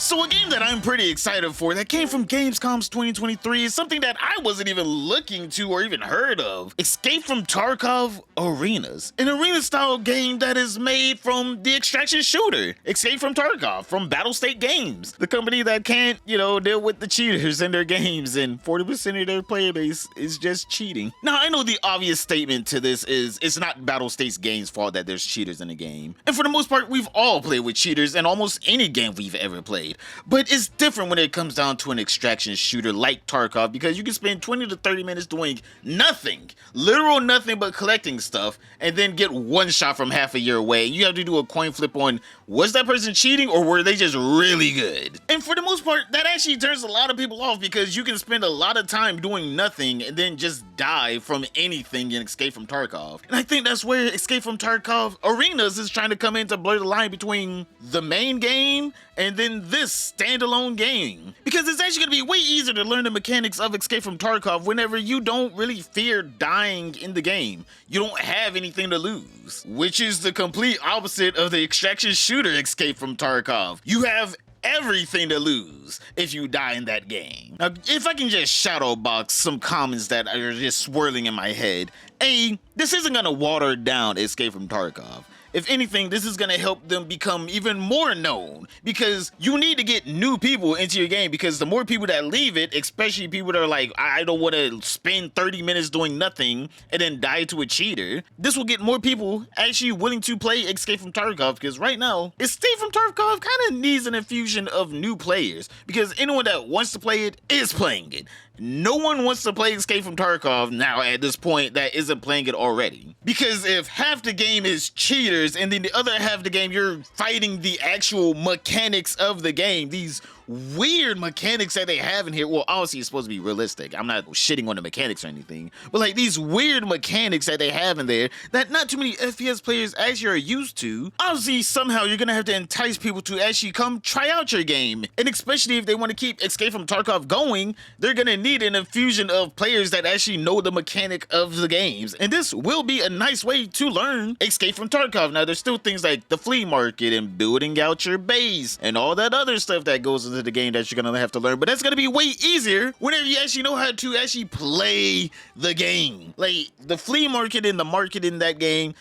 So a game that I'm pretty excited for that came from Gamescom's 2023 is something that I wasn't even looking to or even heard of. Escape from Tarkov Arenas, an arena-style game that is made from the extraction shooter Escape from Tarkov from Battlestate Games, the company that can't, deal with the cheaters in their games, and 40% of their player base is just cheating. Now, I know the obvious statement to this is it's not Battlestate's game's fault that there's cheaters in the game, and for the most part, we've all played with cheaters in almost any game we've ever played. But it's different when it comes down to an extraction shooter like Tarkov, because you can spend 20 to 30 minutes doing nothing, literal nothing but collecting stuff, and then get one shot from half a year away. You have to do a coin flip on, was that person cheating or were they just really good? And for the most part, that actually turns a lot of people off, because you can spend a lot of time doing nothing and then just die from anything in Escape from Tarkov. And I think that's where Escape from Tarkov Arenas is trying to come in to blur the line between the main game and then this standalone game. Because it's actually gonna be way easier to learn the mechanics of Escape from Tarkov whenever you don't really fear dying in the game. You don't have anything to lose, which is the complete opposite of the extraction shooter Escape from Tarkov. You have everything to lose if you die in that game. Now, if I can just shadow box some comments that are just swirling in my head. This isn't gonna water down Escape from Tarkov. If anything, this is going to help them become even more known, because you need to get new people into your game, because the more people that leave it, especially people that are like, I don't want to spend 30 minutes doing nothing and then die to a cheater, this will get more people actually willing to play Escape from Tarkov, because right now, Escape from Tarkov kind of needs an infusion of new players, because anyone that wants to play it is playing it. No one wants to play Escape from Tarkov now at this point that isn't playing it already. Because if half the game is cheaters and then the other half of the game you're fighting the actual mechanics of the game, these weird mechanics that they have in here. Well, obviously it's supposed to be realistic. I'm not shitting on the mechanics or anything, but like these weird mechanics that they have in there that not too many FPS players actually are used to. Obviously, somehow you're gonna have to entice people to actually come try out your game. And especially if they want to keep Escape from Tarkov going, they're gonna need an infusion of players that actually know the mechanic of the games. And this will be a nice way to learn Escape from Tarkov. Now, there's still things like the flea market and building out your base and all that other stuff that goes into the game that you're gonna have to learn, but that's gonna be way easier whenever you actually know how to actually play the game. Like the flea market and the market in that game,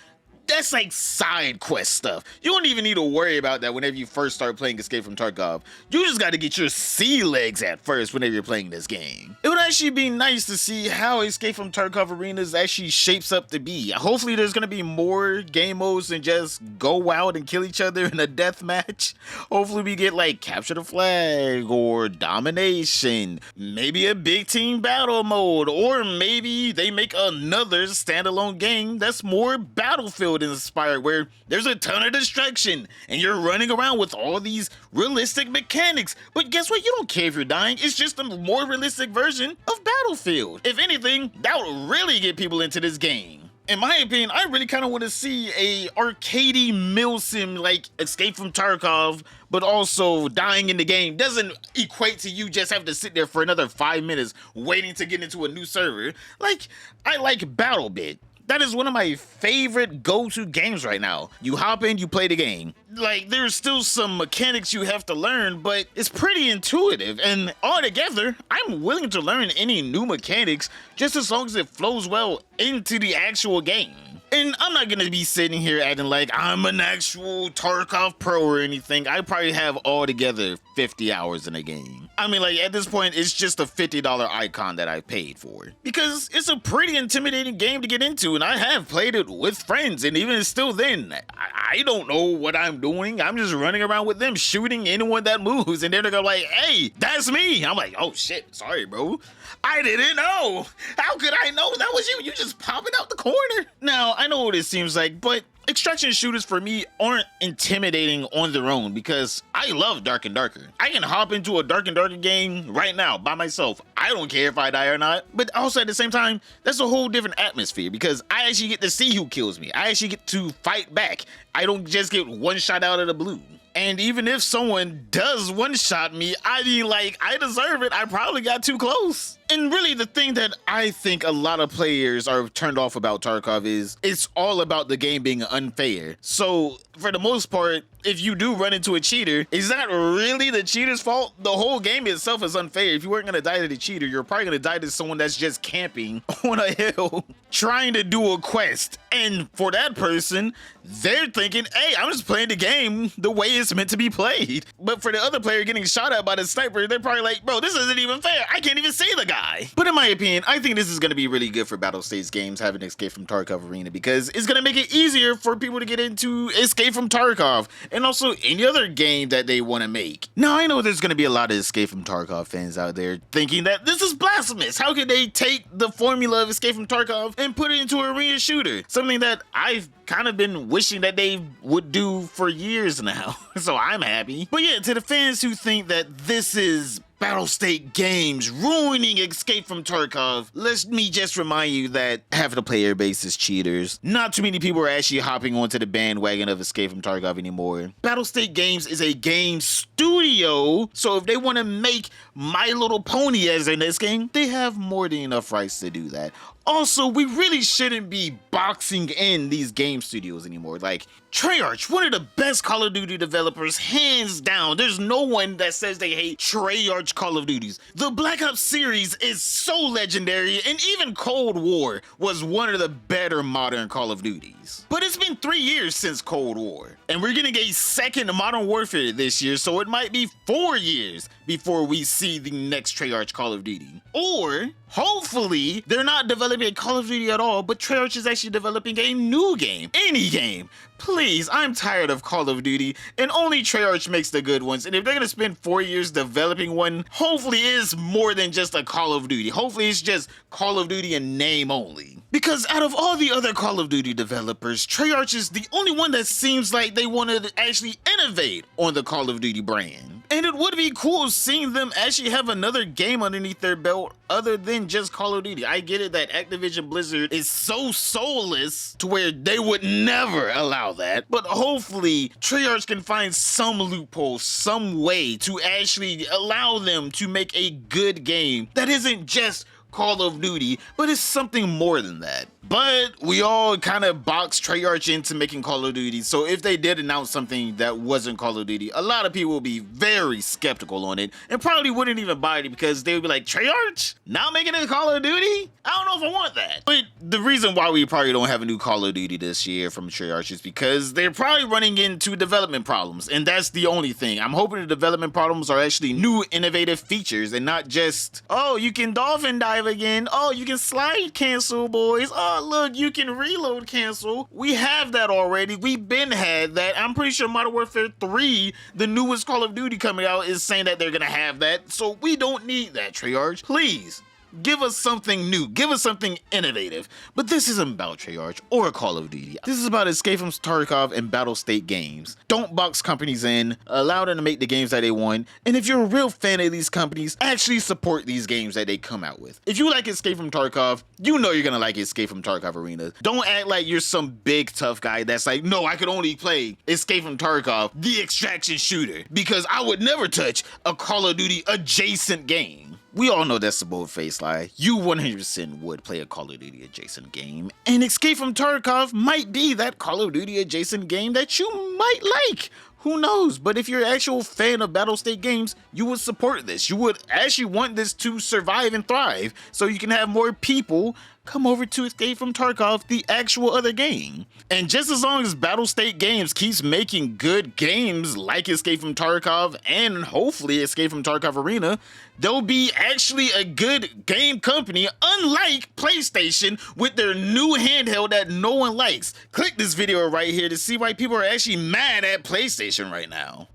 that's like side quest stuff. You don't even need to worry about that whenever you first start playing Escape from Tarkov. You just got to get your sea legs at first whenever you're playing this game. It would actually be nice to see how Escape from Tarkov Arenas actually shapes up to be. Hopefully there's going to be more game modes than just go out and kill each other in a death match. Hopefully we get like capture the flag or domination, maybe a big team battle mode, or maybe they make another standalone game that's more Battlefield inspired, where there's a ton of destruction and you're running around with all these realistic mechanics. But guess what? You don't care if you're dying. It's just a more realistic version of Battlefield. If anything, that would really get people into this game. In my opinion, I really kind of want to see a arcadey mill sim like Escape from Tarkov, but also dying in the game doesn't equate to you just having to sit there for another 5 minutes waiting to get into a new server. Like, I like BattleBit. That is one of my favorite go-to games right now. You hop in, you play the game. Like, there's still some mechanics you have to learn, but it's pretty intuitive. And altogether, I'm willing to learn any new mechanics just as long as it flows well into the actual game. And I'm not gonna be sitting here acting like I'm an actual Tarkov pro or anything. I probably have altogether 50 hours in a game. I mean, like, at this point, it's just a $50 icon that I paid for. Because it's a pretty intimidating game to get into, and I have played it with friends, and even still then, I don't know what I'm doing. I'm just running around with them, shooting anyone that moves, and then they're gonna be like, hey, that's me. I'm like, oh shit, sorry, bro. I didn't know. How could I know that was you? You just popping out the corner. Now, I know what it seems like, but extraction shooters for me aren't intimidating on their own, because I love Dark and Darker. I can hop into a Dark and Darker game right now by myself. I don't care if I die or not, but also at the same time, that's a whole different atmosphere, because I actually get to see who kills me. I actually get to fight back. I don't just get one shot out of the blue. And even if someone does one-shot me, I mean, like, I deserve it. I probably got too close. And really, the thing that I think a lot of players are turned off about Tarkov is it's all about the game being unfair. So, for the most part, if you do run into a cheater, is that really the cheater's fault? The whole game itself is unfair. If you weren't gonna die to the cheater, you're probably gonna die to someone that's just camping on a hill trying to do a quest. And for that person, they're thinking, hey, I'm just playing the game the way it's meant to be played. But for the other player getting shot at by the sniper, they're probably like, bro, this isn't even fair. I can't even see the guy. But in my opinion, I think this is going to be really good for Battlestate's games having Escape from Tarkov Arena, because it's going to make it easier for people to get into Escape from Tarkov and also any other game that they want to make. Now, I know there's going to be a lot of Escape from Tarkov fans out there thinking that this is blasphemous. How could they take the formula of Escape from Tarkov and put it into an arena shooter? Something that I've kind of been wishing that they would do for years now. So I'm happy. But yeah, to the fans who think that this is Battlestate games ruining Escape from Tarkov, let me just remind you that half of the player base is cheaters. Not too many people are actually hopping onto the bandwagon of Escape from Tarkov anymore. Battlestate Games is a game studio, so if they want to make My Little Pony as their next game, they have more than enough rights to do that. Also, we really shouldn't be boxing in these game studios anymore. Like, Treyarch, one of the best Call of Duty developers, hands down. There's no one that says they hate Treyarch Call of Duties. The Black Ops series is so legendary, and even Cold War was one of the better modern Call of Duties. But it's been 3 years since Cold War, and we're getting a second Modern Warfare this year, so it might be 4 years before we see the next Treyarch Call of Duty. Or, hopefully, they're not developing a Call of Duty at all, but Treyarch is actually developing a new game. Any game. Please, I'm tired of Call of Duty, and only Treyarch makes the good ones. And if they're gonna spend 4 years developing one, hopefully it's more than just a Call of Duty. Hopefully it's just Call of Duty in name only. Because out of all the other Call of Duty developers, Treyarch is the only one that seems like they want to actually innovate on the Call of Duty brand. And it would be cool seeing them actually have another game underneath their belt other than just Call of Duty. I get it that Activision Blizzard is so soulless to where they would never allow that. But hopefully Treyarch can find some loophole, some way to actually allow them to make a good game that isn't just Call of Duty, but it's something more than that. But we all kind of boxed Treyarch into making Call of Duty, so if they did announce something that wasn't Call of Duty, a lot of people will be very skeptical on it and probably wouldn't even buy it because they would be like, Treyarch? Now making it Call of Duty? I don't know if I want that. But the reason why we probably don't have a new Call of Duty this year from Treyarch is because they're probably running into development problems, and that's the only thing. I'm hoping the development problems are actually new innovative features and not just, oh, you can dolphin dive again, oh, you can slide cancel, boys, oh, look, you can reload cancel. We have that already. We've been had that. I'm pretty sure Modern Warfare 3, the newest Call of Duty coming out, is saying that they're gonna have that. So we don't need that, Treyarch. Please. Give us something new. Give us something innovative. But this isn't about Treyarch or Call of Duty. This is about Escape from Tarkov and Battlestate games. Don't box companies in. Allow them to make the games that they want. And if you're a real fan of these companies, actually support these games that they come out with. If you like Escape from Tarkov, you know you're gonna like Escape from Tarkov Arena. Don't act like you're some big tough guy that's like, no, I could only play Escape from Tarkov, the extraction shooter, because I would never touch a Call of Duty adjacent game. We all know that's a bold-faced lie. You 100% would play a Call of Duty adjacent game, and Escape from Tarkov might be that Call of Duty adjacent game that you might like. Who knows? But if you're an actual fan of Battlestate games, you would support this. You would actually want this to survive and thrive, so you can have more people come over to Escape from Tarkov, the actual other game. And just as long as Battlestate Games keeps making good games like Escape from Tarkov and hopefully Escape from Tarkov Arena, they'll be actually a good game company, unlike PlayStation with their new handheld that no one likes. Click this video right here to see why people are actually mad at PlayStation right now.